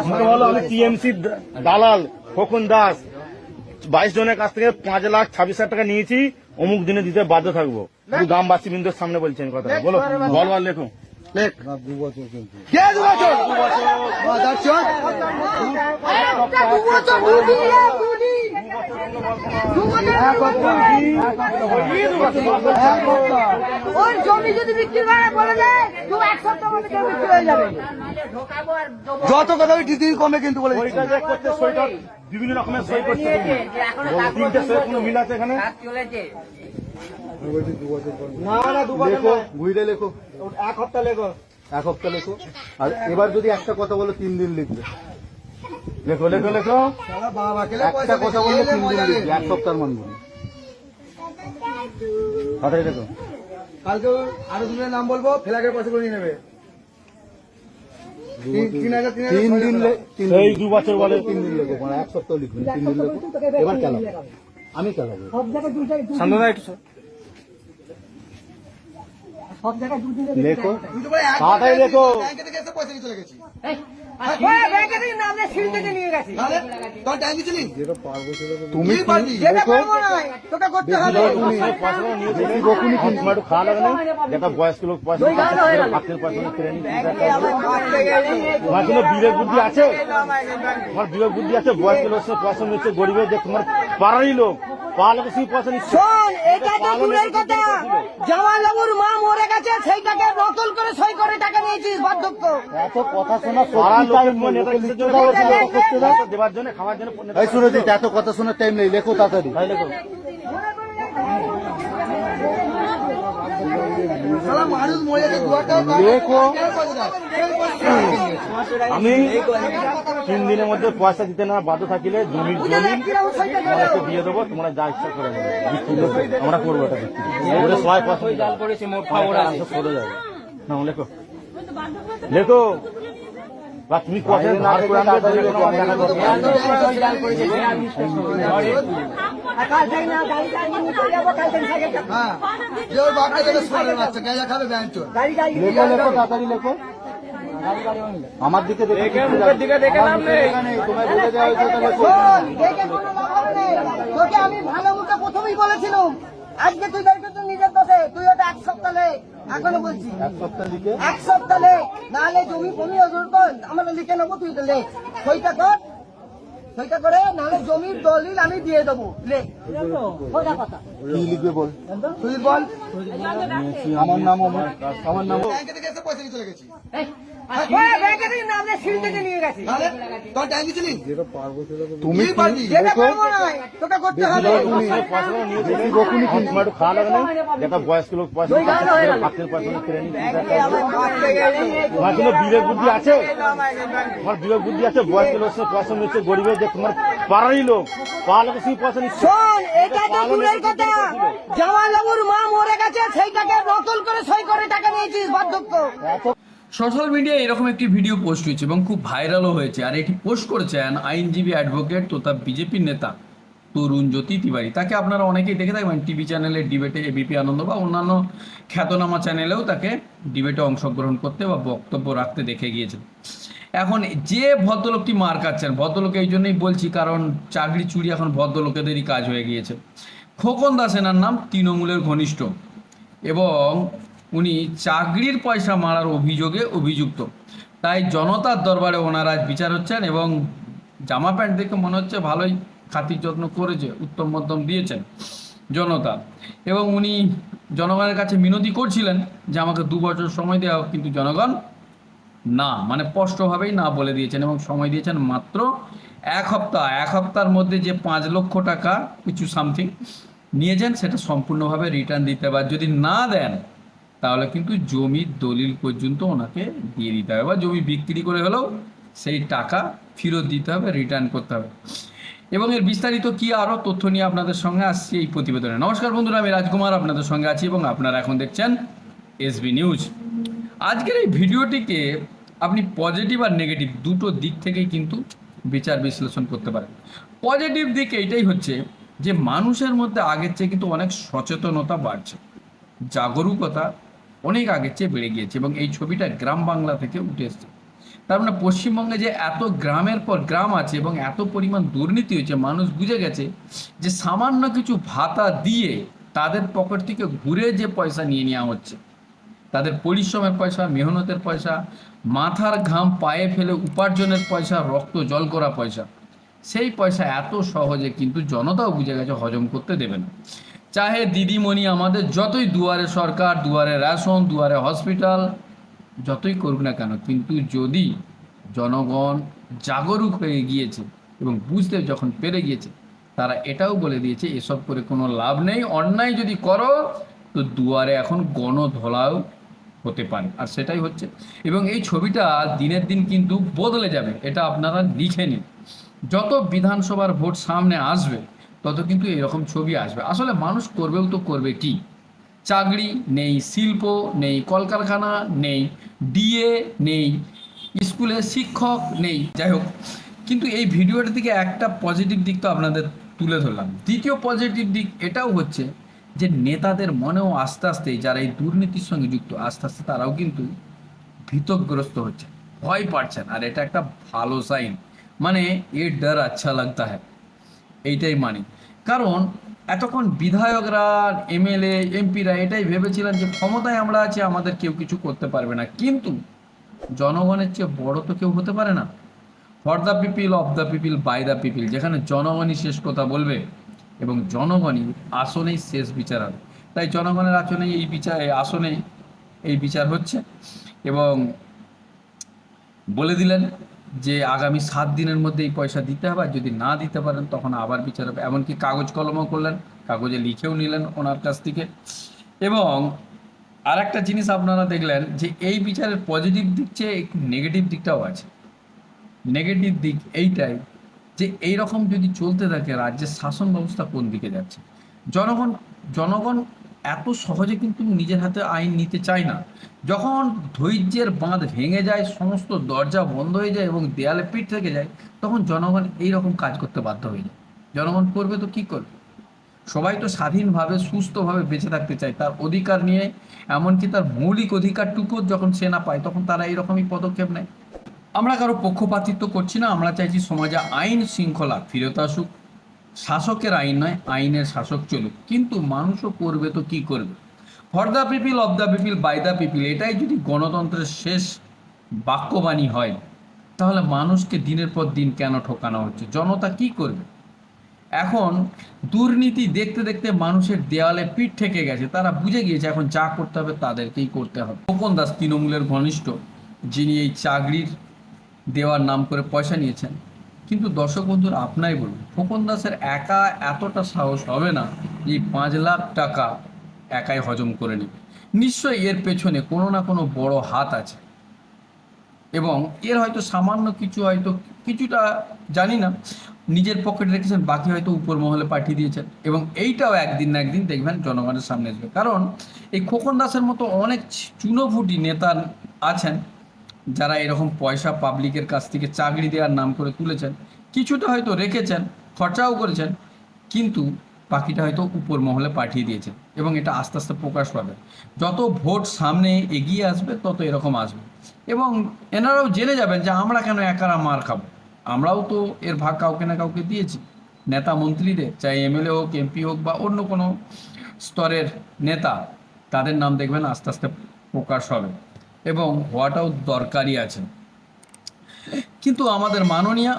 আমাকে বলো আমি টিএমসি দালাল খোকন দাস 22 জনের কাছ থেকে 5,26,000 টাকা নিয়েছি, অমুক দিনে দিতে বাধ্য থাকবো। শুধু গ্রামবাসী বিন্দুর সামনে বলছেন কথা। বলো বল বল লেখো। জমি যদি বিক্রি করে বলে দেয় 1 সপ্তাহ মধ্যে বিক্রি হয়ে যাবে। যত কথা দিদি কমে কিন্তু বলে বিভিন্ন রকমের সই করছে, 3টে সই কোনো মিল আছে এখানে? না না 2 বছর লেখো, ঘুরে লেখো, 1 সপ্তাহ লেখো, 1 সপ্তাহ লেখো। আর এবার যদি একটা কথা বলো 3 দিন লিখবে। লেখো লেখো লেখো, একটা কথা বললে 3 দিন লিখবে, 1 সপ্তাহের মান বলি। কথাই লেখো। কালকে আরো দুজনের নাম বলবো, ফ্ল্যাগের পয়সা করে নিয়ে নেবে। 3 দিন এই 2 বছর বলে 3 দিন লেখো, মানে 1 সপ্তাহ লিখবে, 3 দিন লেখো। এবার চালাবো, আমি চালাবো। সান্দনা একটু সব জায়গায় 2 দিন লেখো, তাড়াতাড়ি লেখো। ব্যাংকে থেকে এসে পয়সা নিয়ে চলে গেছি। ব্যাংকে থেকে নাম দিয়ে সিল থেকে নিয়ে গেছি। তোর টাইম দিছিলি? তুমি পারবি, যেটা পারবো না তোকে করতে হবে। রকুনি কিন্তু একটু খাওয়া লাগে না, যেটা বয়স্ক লোক পয়সা হাতের পয়সা ফিরে নিচ্ছে। তোমার কোনো বিবেক বুদ্ধি আছে? তোমার বিবেক বুদ্ধি আছে? বয়স্ক লোক পয়সা নিচ্ছে, গরিবের যে তোমার পাড়ারই লোক পাড়ার সেই পয়সা নিচ্ছে। শোন, এটা তো দূরের কথা, জামাইবাবুর মা মরে গেছে, সেইটাকে নকল করে সই করে টাকা নিয়েছিস বার্ধক্য। এত কথা শোনা পাড়ার লোকের মনে দেওয়ার জন্য, খাওয়ার জন্য। এই শুনে দিই, এত কথা শোনার টাইম নেই, লেখো তাড়াতাড়ি। লেখো। লেখো। আমি 3 দিনের মধ্যে পয়সা দিতে না বাধ্য থাকিলে জমির দলিল তোমাকে দিয়ে দেবো, তোমরা যা ইচ্ছা করে নেবে, আমরা করবো এটা বিক্রি। সবাই পয়সা জাল করেছে, মোট সরে যাবে না। লেখো লেখো, বা তুমি কথা ধার করে আনবে, তাড়াতাড়ি লেখো। আমার দিকে দেখে তোমায় বলে দেওয়া হয়েছে, তোকে আমি ভালো মুখে প্রথমেই বলেছিলাম, আজকে তুই বের করছিস নিজের দোষে। তুই ওটা 1 সপ্তাহ লে, এখনো বলছি 1 সপ্তাহ লিখে 1 সপ্তাহ লে, নাহলে জমি ফমি আমরা লিখে নেবো, তুই লে সইটা কর, সইটা করে নাহলে জমির দলিল আমি দিয়ে দেবো। লে সোজা কথা। কি লিখবে বল, তুই বল। আমার নাম অমর, আমার নাম। ব্যাংকে থেকে এসে পয়সা নিয়ে চলে গেছি। ব্যাংকে থেকে নাম দিয়ে সিল থেকে নিয়ে গেছি। তোর টাইম দিছিলি? তুমি পারবি, যেটা পারবো না তোকে করতে হবে। রকুনি কিন্তু একটু খাওয়া লাগে না, যেটা বয়স্ক লোক পয়সা হাতের পয়সা ফিরে নিচ্ছে। তোমার কোনো বিবেক বুদ্ধি আছে? তোমার বিবেক বুদ্ধি আছে? বয়স্ক লোক পয়সা নিচ্ছে, গরিবের যে তোমার পাড়ারই লোক পাড়ার লোক সেই পয়সা নিচ্ছে। শোন, এটা তো দূরের কথা, জামাইবাবুর মা মরে গেছে, সেইটাকে নকল করে সই করে টাকা নিয়েছিস বার্ধক্য। সোশ্যাল মিডিয়ায় এরকম একটি ভিডিও পোস্ট হয়েছে এবং খুব ভাইরালও হয়েছে। আর এটি পোস্ট করেছেন আইনজীবী অ্যাডভোকেট তথা বিজেপির নেতা তরুণ জ্যোতি তিওয়ারি। তাকে আপনারা অনেকেই দেখে থাকবেন টিভি চ্যানেলে ডিবেটে, এবিপি আনন্দ বা অন্যান্য খ্যাতনামা চ্যানেলেও তাকে ডিবেটে অংশগ্রহণ করতে বা বক্তব্য রাখতে দেখে গিয়েছেন। এখন যে ভদ্রলোকটি মার খাচ্ছেন, ভদ্রলোক এই জন্যই বলছি কারণ চাকরি চুরি এখন ভদ্রলোকেদেরই কাজ হয়ে গিয়েছে। খোকন দাস এনার নাম, তৃণমূলের ঘনিষ্ঠ এবং উনি চাকরির পয়সা মারার অভিযোগে অভিযুক্ত। তাই জনতার দরবারে ওনার আজ বিচার হচ্ছেন এবং জামা প্যান্ট দেখে মনে হচ্ছে ভালোই খাতির যত্ন করেছে, উত্তম মধ্যম দিয়েছেন জনতা। এবং উনি জনগণের কাছে মিনতি করছিলেন যে আমাকে 2 বছর সময় দেওয়া হোক, কিন্তু জনগণ না, মানে স্পষ্টভাবেই না বলে দিয়েছেন এবং সময় দিয়েছেন মাত্র 1 সপ্তাহ। 1 সপ্তাহের মধ্যে যে 5 লক্ষ টাকা কিছু সামথিং নিয়েছেন সেটা সম্পূর্ণভাবে রিটার্ন দিতে হবে। আর যদি না দেন তাহলে কিন্তু জমির দলিল পর্যন্ত ওনাকে দিয়ে দিতে হবে, বা জমি বিক্রি করে হলেও সেই টাকা ফেরত দিতে হবে, রিটার্ন করতে হবে। এবং এর বিস্তারিত কি আরও তথ্য নিয়ে আপনাদের সঙ্গে আসছি এই প্রতিবেদনে। নমস্কার বন্ধুরা, আমি রাজকুমার আপনাদের সঙ্গে আছি এবং আপনারা এখন দেখছেন এসবি নিউজ। আজকের এই ভিডিওটিকে আপনি পজিটিভ আর নেগেটিভ দুটো দিক থেকেই কিন্তু বিচার বিশ্লেষণ করতে পারেন। পজিটিভ দিক এইটাই হচ্ছে যে মানুষের মধ্যে আগের চেয়ে কিন্তু অনেক সচেতনতা বাড়ছে, জাগরুকতা অনেক আগের চেয়ে বেড়ে গিয়েছে এবং এই ছবিটা গ্রাম বাংলা থেকে উঠে এসছে। তার মানে পশ্চিমবঙ্গে যে এত গ্রামের পর গ্রাম আছে এবং এত পরিমাণ দুর্নীতি হয়েছে, মানুষ বুঝে গেছে যে সামান্য কিছু ভাতা দিয়ে তাদের পকেট থেকে ঘুরে যে পয়সা নিয়ে নেওয়া হচ্ছে, তাদের পরিশ্রমের পয়সা, মেহনতের পয়সা, মাথার ঘাম পায়ে ফেলে উপার্জনের পয়সা, রক্ত জল করা পয়সা, সেই পয়সা এত সহজে কিন্তু জনতাও বুঝে গেছে হজম করতে দেবে না। চাহে দিদিমণি আমাদের যতই দুয়ারে সরকার, দুয়ারে রেশন, দুয়ারে হসপিটাল যতই করুক না কেন, কিন্তু যদি জনগণ জাগরুক হয়ে গিয়েছে এবং বুঝতে যখন পেরে গিয়েছে, তারা এটাও বলে দিয়েছে এসব করে কোনো লাভ নেই, অন্যায় যদি করো তো দুয়ারে এখন গণধোলাও হতে পারে, আর সেটাই হচ্ছে। এবং এই ছবিটা দিনের দিন কিন্তু বদলে যাবে, এটা আপনারা লিখে নিন। যত বিধানসভার ভোট সামনে আসবে তত কিন্তু এরকম ছবি আসবে। আসলে মানুষ করবেও তো করবে কি, চাকরি নেই, শিল্প নেই, কলকারখানা নেই, ডিএ নেই, স্কুলে শিক্ষক নেই, যাই হোক। কিন্তু এই ভিডিওটা থেকে একটা পজিটিভ দিক তো আপনাদের তুলে ধরলাম। দ্বিতীয় পজিটিভ দিক এটাও হচ্ছে যে নেতাদের মনেও আস্তে আস্তে, যারা এই দুর্নীতির সঙ্গে যুক্ত, আস্তে আস্তে তারাও কিন্তু ভীতগ্রস্ত হচ্ছে, ভয় পাচ্ছেন, আর এটা একটা ভালো সাইন। মানে এ ডর আচ্ছা লাগতা হ্যায়, এইটাই মানে। কারণ এতক্ষণ বিধায়করা, এমএলএ, এমপিরা এটাই ভেবেছিলেন যে ক্ষমতায় আমরা আছি, আমাদের কেউ কিছু করতে পারবে না। কিন্তু জনগণের চেয়ে বড় তো কেউ হতে পারে না। For the people, of the people, by the people, যেখানে জনগণই শেষ কথা বলবে এবং জনগণই আসনেই শেষ বিচার হবে। তাই জনগণের আসনে এই বিচার হচ্ছে। এবং বলে দিলেন যে আগামী 7 দিনের মধ্যে এই পয়সা দিতে হবে, আর যদি না দিতে পারেন তখন আবার বিচার হবে। এমনকি কাগজ কলমও করলেন, কাগজে লিখেও নিলেন ওনার কাছ থেকে। এবং আর একটা জিনিস আপনারা দেখলেন যে এই বিচারের পজিটিভ দিক চেয়ে একটু নেগেটিভ দিকটাও আছে। নেগেটিভ দিক এইটাই যে এইরকম যদি চলতে থাকে রাজ্যের শাসন ব্যবস্থা কোন দিকে যাচ্ছে। জনগণ এত সহজে কিন্তু নিজের হাতে আইন নিতে চায় না। যখন ধৈর্যের বাঁধ ভেঙে যায়, সমস্ত দরজা বন্ধ হয়ে যায় এবং দেয়ালে পিঠ থেকে যায়, তখন জনগণ এইরকম কাজ করতে বাধ্য হয়ে যায়। জনগণ করবে তো কী করবে? সবাই তো স্বাধীনভাবে সুস্থভাবে বেঁচে থাকতে চায়, তার অধিকার নিয়ে, এমনকি তার মৌলিক অধিকারটুকু যখন সে না পায় তখন তারা এইরকমই পদক্ষেপ নেয়। আমরা কারো পক্ষপাতিত্ব করছি না, আমরা চাইছি সমাজে আইন শৃঙ্খলা ফিরত আসুক, শাসকের আইন নয়, আইনের শাসক চলুক। কিন্তু মানুষও করবে তো কি করবে? For the people, of the people, by the people, এটাই যদি গণতন্ত্রের শেষ বাক্যবাণী হয়, তাহলে মানুষকে দিনের পর দিন কেন ঠকানো হচ্ছে? জনতা কি করবে? এখন দুর্নীতি দেখতে দেখতে মানুষের দেওয়ালে পিঠ ঠেকে গেছে, তারা বুঝে গিয়েছে এখন যা করতে হবে তাদেরকেই করতে হবে। খোকন দাস তৃণমূলের ঘনিষ্ঠ, যিনি এই চাকরির দেওয়ার নাম করে পয়সা নিয়েছেন। কিন্তু দর্শক বন্ধুরা, আপনাই বলুন, খোকন দাসের একা এতটা সাহস হবে না যে 5 লাখ টাকা একাই হজম করে নেবে। নিশ্চয়ই এর পেছনে কোনো না কোনো বড় হাত আছে, এবং এর হয়তো সামান্য কিছু, হয়তো কিছুটা জানি না, নিজের পকেটে রেখেছেন, বাকি হয়তো উপর মহলে পাঠিয়ে দিয়েছেন। এবং এইটাও একদিন না একদিন দেখবেন জনগণের সামনে আসবে। কারণ এই খোকন দাসের মতো অনেক চুনোভুটি নেতা আছেন যারা এরকম পয়সা পাবলিকের কাছ থেকে চাকরি দেওয়ার নাম করে তুলেছেন। কিছুটা হয়তো রেখেছেন, খরচাও করেছেন, কিন্তু বাকিটা হয়তো উপর মহলে পাঠিয়ে দিয়েছেন। এবং এটা আস্তে আস্তে প্রকাশ পাবে, যত ভোট সামনে এগিয়ে আসবে তত এরকম আসবে। এবং এনারাও জেনে যাবেন যে আমরা কেন একারা মার খাবো, আমরাও তো এর ভাগ কাউকে না কাউকে দিয়েছি। নেতা মন্ত্রীদের, চাই এমএলএ হোক, এমপি হোক, বা অন্য কোনো স্তরের নেতা, তাদের নাম দেখবেন আস্তে আস্তে প্রকাশ হবে এবং হওয়াটাও দরকারই আছে। কিন্তু আমাদের মাননীয়া,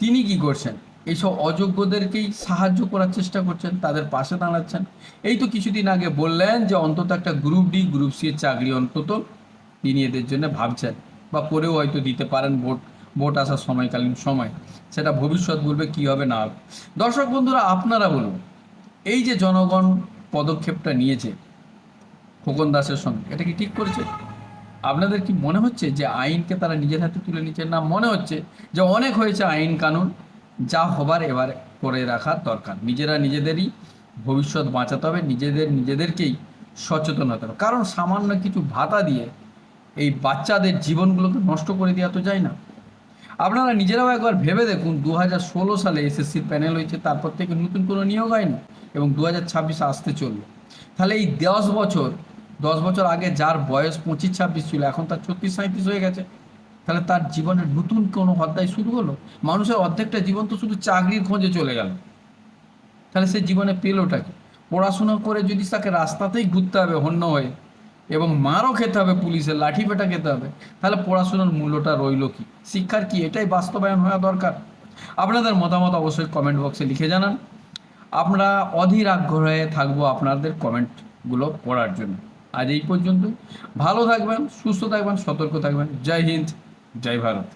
তিনি কি করছেন? এইসব অযোগ্যদেরকেই সাহায্য করার চেষ্টা করছেন, তাদের পাশে দাঁড়াচ্ছেন। এই তো কিছুদিন আগে বললেন যে অন্তত একটা গ্রুপ ডি, গ্রুপ সি এর চাকরি অন্তত তিনি এদের জন্য ভাবছেন, বা পরেও হয়তো দিতে পারেন ভোট আসার সময়কালীন সময়। সেটা ভবিষ্যৎ বলবে কী হবে না হবে। দর্শক বন্ধুরা, আপনারা বলুন, এই যে জনগণ পদক্ষেপটা নিয়েছে খোকন দাসের সঙ্গে, এটা কি ঠিক করেছে? আপনাদের কি মনে হচ্ছে যে আইনকে তারা নিজের হাতে তুলে নিচ্ছে? না, মনে হচ্ছে যে অনেক হয়েছে আইন কানুন, যা হবার এবার করে রাখার দরকার। নিজেরা নিজেদেরই ভবিষ্যৎ বাঁচাতে হবে, নিজেদেরকেই সচেতন হতে হবে। কারণ সামান্য কিছু ভাতা দিয়ে এই বাচ্চাদের জীবনগুলোকে নষ্ট করে দেওয়া তো যায় না। আপনারা নিজেরাও একবার ভেবে দেখুন, 2016 সালে এসএসসির প্যানেল হয়েছে, তারপর থেকে নতুন কোনো নিয়োগ হয়নি, এবং 2026 আসতে চলবে। তাহলে এই 10 বছর আগে যার বয়স 25-26 ছিল, এখন তার 36-37 হয়ে গেছে। তাহলে তার জীবনের নতুন কোনো অধ্যায় শুরু হলো? মানুষের অর্ধেকটা জীবন তো শুধু চাকরির খোঁজে চলে গেল, তাহলে সে জীবনে পেলোটাকে? পড়াশোনা করে যদি তাকে রাস্তাতেই ঘুরতে হবে হন্য হয়ে এবং মারও খেতে হবে, পুলিশের লাঠি পেটা খেতে হবে, তাহলে পড়াশোনার মূল্যটা রইল কি? শিক্ষার কি এটাই বাস্তবায়ন হওয়া দরকার? আপনাদের মতামত অবশ্যই কমেন্ট বক্সে লিখে জানান। আমরা অধীর আগ্রহে থাকবো আপনাদের কমেন্টগুলো পড়ার জন্য। আজ এই পর্যন্ত। ভালো থাকবেন, সুস্থ থাকবেন, সতর্ক থাকবেন। জয় হিন্দ, জয় ভারত।